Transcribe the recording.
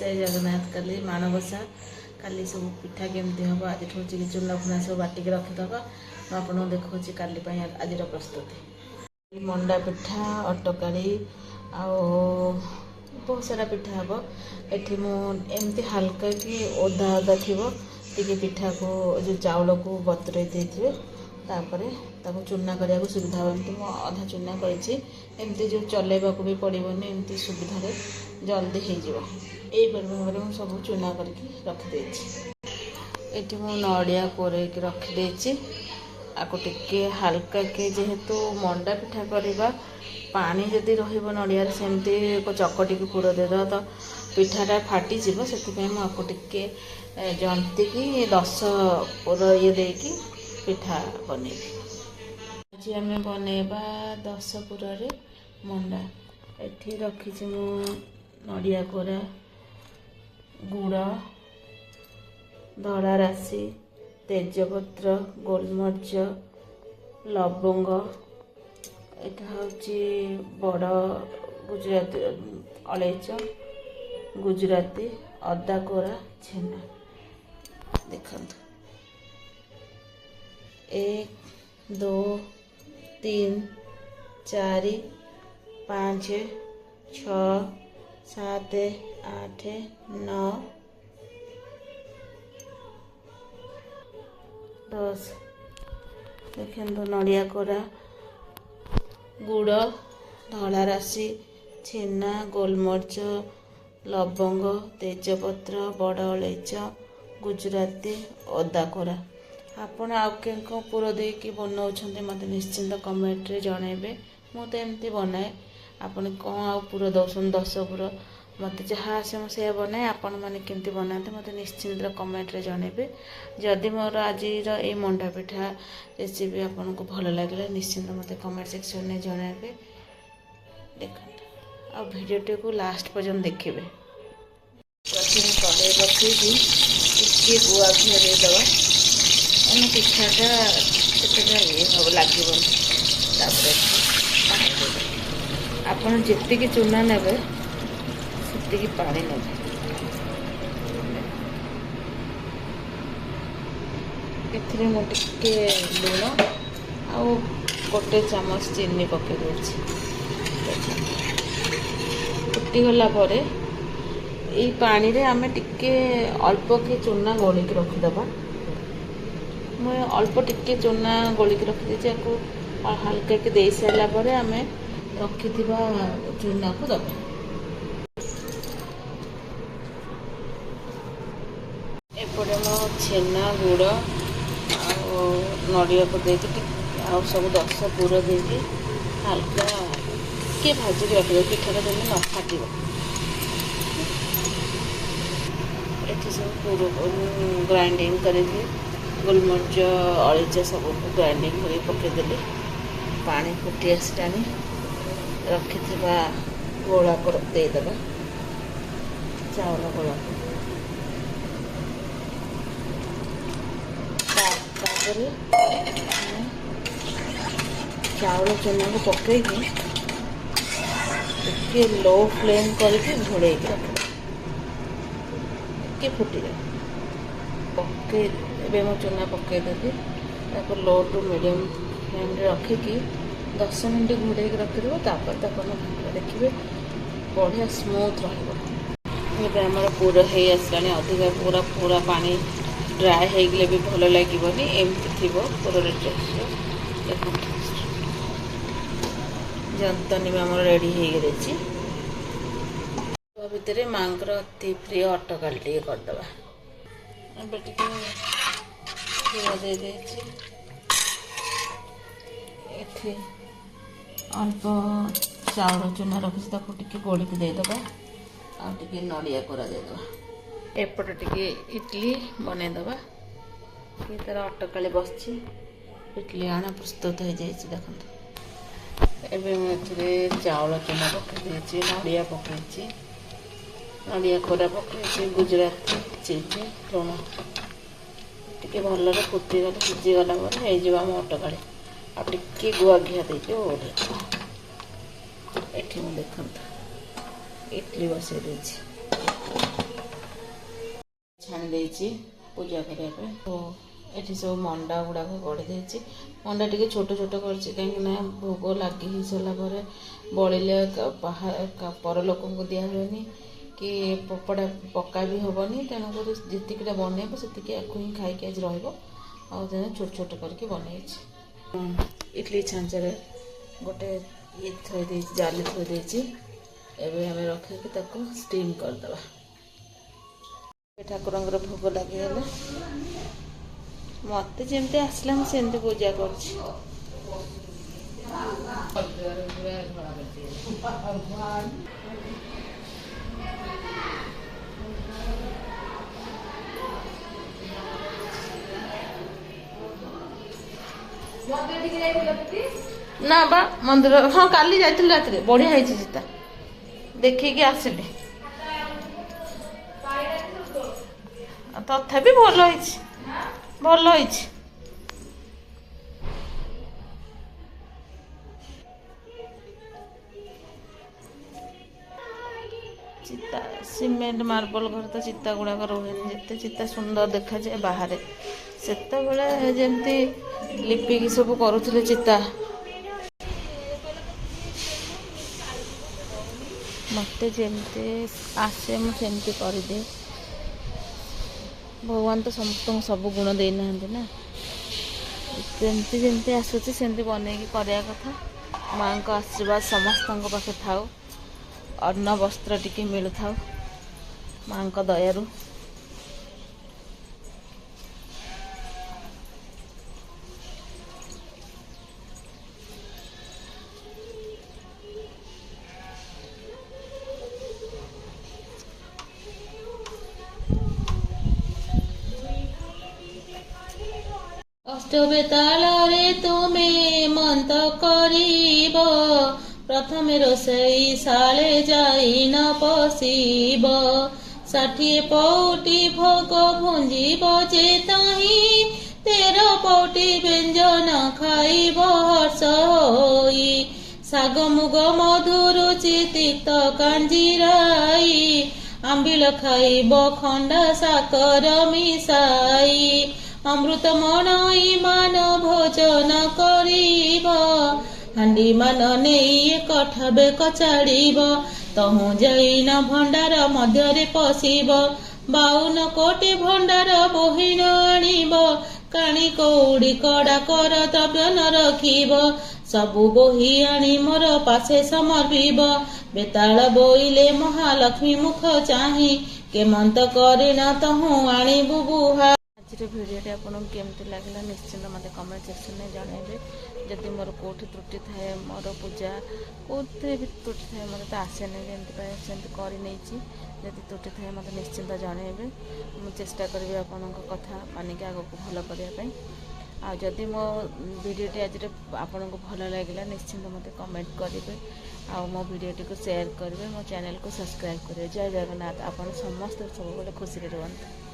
जय जगन्नाथ। काली माणबसा काली सब पिठा केमती हम आज चूना फुना सब बाटिक रखीदबा मुझे देखा काली आज प्रस्तुति मंडा पिठा अटकाड़ी आ बहुत सारा पिठा हम ये मुझे हाल्का कि ओदा ओदा थी पिठा को जो चाउल को बतुरे देते चूना करने को सुविधा हो अधा चूना करमती जो चलैवा भी पड़ोनी एमती सुविधा जल्दी हो भाव में सब चूना करके रखिदे ये नड़िया कोरेक रखिदे आपको टिके हाल्का के जेहेतु मंडा पिठा करवा पानी जदि रड़िया सेमती चकटी की पुर देद तो पिठाटा फाटीज से आपको टिके जंतिकी 10 पुर ये देकी पिठा बनैबी आज आम बनैबा 10 पुर मंडा एठी रखी मु नड़िया कोरा गुड़ धड़ा राशि तेजपत्र गोलमरीच लवंग यहाँ हूँ बड़ गुजराती अलैच गुजराती अदा कोरा छेना देखो 1 2 3 4 5 6 7 8 9 10 देखो नड़िया कोरा गुड़ धड़ा राशि छेना गोलमरीच लवंग तेजपत्र बड़ अलैच गुजराती अदा कोरा आपण आउ के पुर देकी बनाऊँ मत निश्चिंत कमेंट रे जनइबे मु तो एमती बनाए आपन कौन आउ पुर दौसन 10 पुर मत जहाँ आसे मुझे बनाए आपण मैंने केमती बनाते मत निश्चिंत कमेंट रे जनइबे जदि मोर आज ये मंडा पिठा रेसिपी आपन को भल लगे निश्चिंत मत कमेंट सेक्शन में जनइबे देख आ भिडियोटी को लास्ट पर्यंत देखिए प्रथम कड़े रखी गुआ घी देदबा अन्न पिठाटा ये हम लगे आपड़ जी चूना ने से पानी ने मुझे लुण आ गोटे चामच चीनी पके फुटीगला ये पानी रे आमे टिके अल्प के चूना गोलिक रखीदबा मैं अल्प टिके चूना गोलिक रखीदे आपको हल्का के दे सारापर आम रखि चूना को दबा एपटे मो छेना गुड़ नड़िया को देके सब 10 पुर देके हल्का के भाजिक रखिद पिठाटा जमी न फाट ये सब पुर ग्राइंडिंग करके गोलमरीच अलैच सब ग्राइंडिंग कर पकईदे पानी फुटी आसला रखि गोला को देदेबा चाउल गोला चाउल चूना को पकईकि लो फ्लेम करके घोड़े रखे फुटी पकई ए मो चूना पकईदेवी लो टू मीडियम फ्लेम रखिकी 10 मिनट घोड़े रखिदेव देखिए बढ़िया स्मूथ रम पूर हो आसला अधिका पूरा पूरा पानी ड्राए होगले भी भल लगे एमती थी पूरा टेक्स जंतनी आम रेडी हो गई भितर माँ अति प्रिय अटकाल टे करदे अल्प चाउल चूना रखी गोलिक देदेबा आगे नड़िया कोरा देदेबा एपटे टिके इडली बनईदेबा कि तार अटकाली बस इडली आना प्रस्तुत हो जाए देखो एवं चाउल चूना पकई नड़िया पकई नड़िया कोरा पकई गुजराती चीनी लुण टे भल फुटीगले सिझीगला हो अटकाली आ टिके गुआ घिया देके ओढ़े ये देखो इडली बसई छाणी देइछि पूजा करिया पे। तो एठी सब मंडा गुड़ाक गढ़ी देइछि। मंडा टिके छोट छोट करछि कहीं भोग लगी ही सारा पर बड़िले पर लोक दिया हुएनि कि पपड़ा पक्का भी हेनी तेणुक जितिकटा बनइब से ही खाई आज रही छोट छोट करके बनई। इडली छांचर गोटे ये थोड़ी जाली थोड़ी एवं आम रखिकी ताको स्टीम करदे। ठाकुर भोग लगे मत जमी आसला मुझे पूजा कर ना बा मंदिर हाँ काली जाइल रात बढ़िया है सीता देखिकी आसिली तथापि भल भल चिता सीमेंट मार्बल घर तो चिता गुड़ाक रोहे जिते चिता सुंदर देखा जाए बाहर से जमती लिपिकी सब करुले चिता मत जमती आसे मुझे करदे। भगवान तो समस्त सब गुण देना ना जमती जमती आसूची सेमती बनईकी कराया कथा। माँ का आशीर्वाद समस्त पाखे थाउ अन्न वस्त्र टिके मिलु थाउ माँ का दयारू। अष्टबेताल तुमे मंत करिब प्रथमे रोषई शाले जाई न पशिब 60 पौटी भोग भुंजीब जेताही 13 पौटी व्यंजन खाइब हर्ष होई शाग मुग मधुरुचि तिक्त कांजीराई आंबिल खाइब खंडा साकर मिसाई अमृत मनई मान भोजन करिब हांडी मान नहीं कठाबे कचाड़ीब तहु जाइन भंडार मध्य पशिब 52 कोटी भंडार बहिन आणिब काणी कौड़ी कड़ा कर द्रव्य न रखिब सबु बोही आनी मोर पासे समर्पिब बेताल बोइले महालक्ष्मी मुख चाही केमंत करिन तहु आणिबु बुहा। आज भिडियो आपको केमती लगे निश्चिंत मत कमेंट सेक्शन में जनइबे। जदि मोर कौटी त्रुटि थाए मोर पूजा कौटे भी त्रुटि थाए मत तो आसे नहीं जमी कर त्रुटि थाए मत निश्चिंत जनइबे। मुझे चेष्टा करी आपण कथा मानिक आग को भल करने आदि मो भिडियोटी आज आपन को भल लगे निश्चिंत मत कमेंट करेंगे आ मो भिडियोटी को शेयर करेंगे मो चैनल को सब्सक्राइब करेंगे। जय जगन्नाथ। आपन समस्त सब खुशी रुहतु।